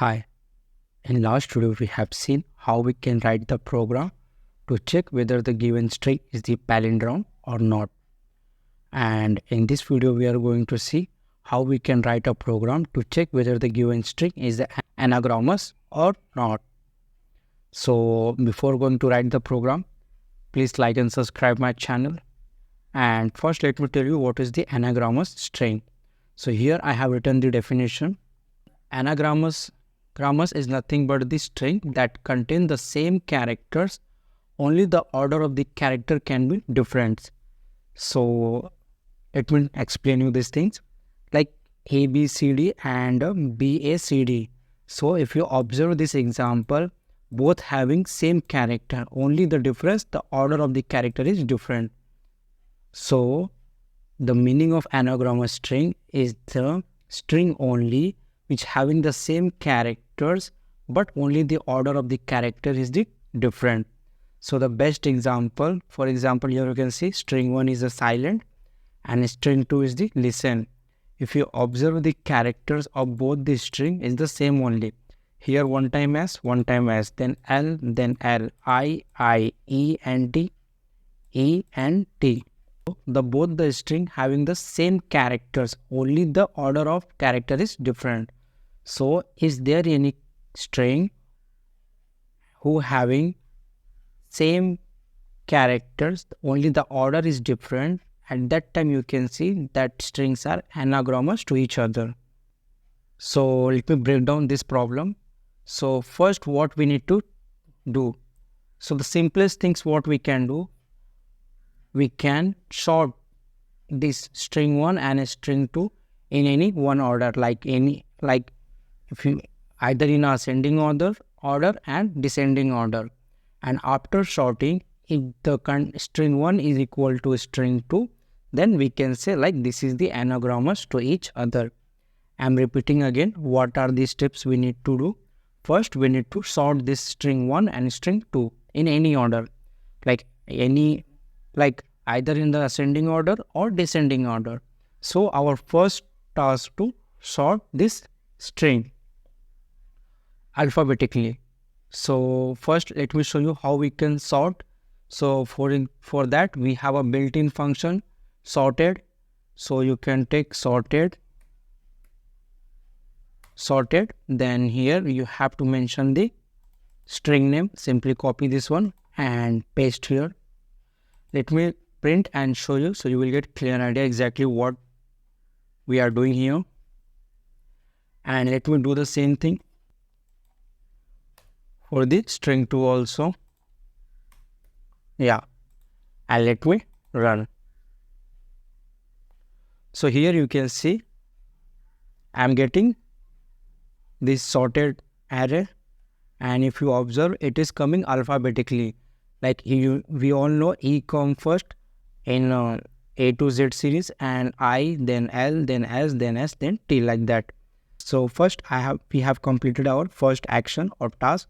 Hi, in last video we have seen how we can write the program to check whether the given string is the palindrome or not. And in this video we are going to see how we can write a program to check whether the given string is the anagrams or not. So before going to write the program, please like and subscribe my channel. And first let me tell you what is the anagrams string. So here I have written the definition. Anagrams is nothing but the string that contain the same characters, only the order of the character can be different. So let me explain you these things like A, B, C, D and B, A, C, D. So if you observe this example, both having same character, only the difference, the order of the character is different. So the meaning of anagram string is the string only which having the same characters but only the order of the character is the different. So the best example, for example, here you can see string 1 is a silent and string 2 is the listen. If you observe the characters of both the string is the same only. Here one time S, then L, then L, I, E and T, E and T. Both the string having the same characters, only the order of character is different. So is there any string who having same characters, only the order is different? At that time you can see that strings are anagrams to each other. So let me break down this problem. So first what we need to do. So the simplest things what we can do, we can sort this string 1 and string 2 in any one order, like if you either in ascending order and descending order. And after sorting, if the string 1 is equal to string 2, then we can say like this is the anagrams to each other. I'm repeating again, what are the steps we need to do? First we need to sort this string 1 and string 2 in any order, like either in the ascending order or descending order. So our first task to sort this string alphabetically. So first let me show you how we can sort. So for that we have a built-in function sorted. So you can take sorted, then here you have to mention the string name. Simply copy this one and paste here. Let me print and show you so you will get clear idea exactly what we are doing here. And let me do the same thing for the string 2 also. Yeah, and let me run. So here you can see I'm getting this sorted array, and if you observe it is coming alphabetically. Like we all know E come first in A to Z series, and I, then L, then S, then S, then T, like that. So first we have completed our first action or task,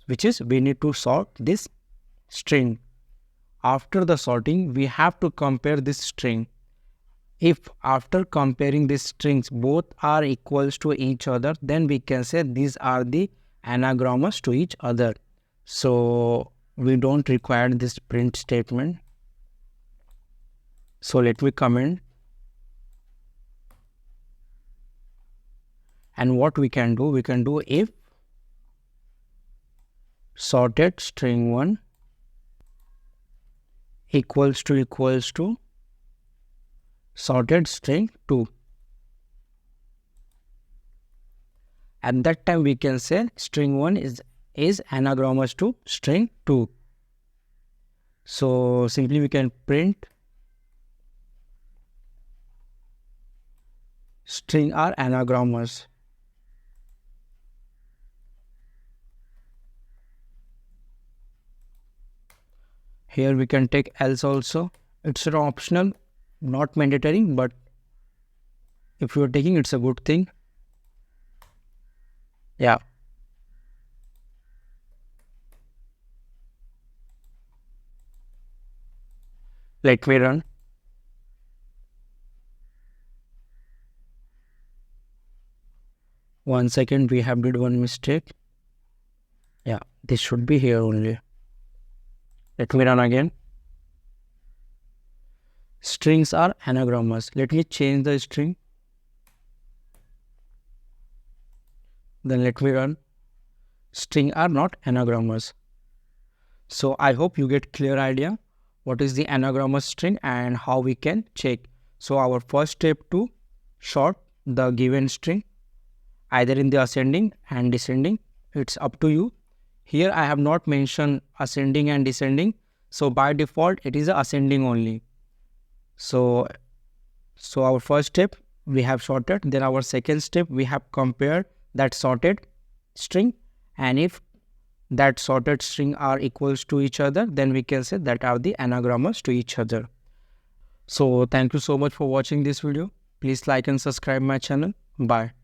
which is we need to sort this string. After the sorting, we have to compare this string. If after comparing these strings both are equals to each other, then we can say these are the anagrams to each other. So we don't require this print statement. So let me comment. And what we can do if sorted string 1 equals to sorted string 2. At that time we can say string 1 is anagrams to string 2. So simply we can print string are anagrams. Here we can take else also. It's an optional, not mandatory, but if you are taking, it's a good thing. Yeah. Let me run. 1 second, we have did one mistake. Yeah, this should be here only. Let me run again. Strings are anagrams. Let me change the string. Then let me run. String are not anagrams. So I hope you get clear idea what is the anagramous string and how we can check. So our first step to sort the given string either in the ascending and descending. It's up to you. Here I have not mentioned ascending and descending. So by default it is ascending only. So our first step we have sorted. Then our second step we have compared that sorted string, and if that sorted string are equals to each other, then we can say that are the anagrams to each other. So thank you so much for watching this video. Please like and subscribe my channel. Bye.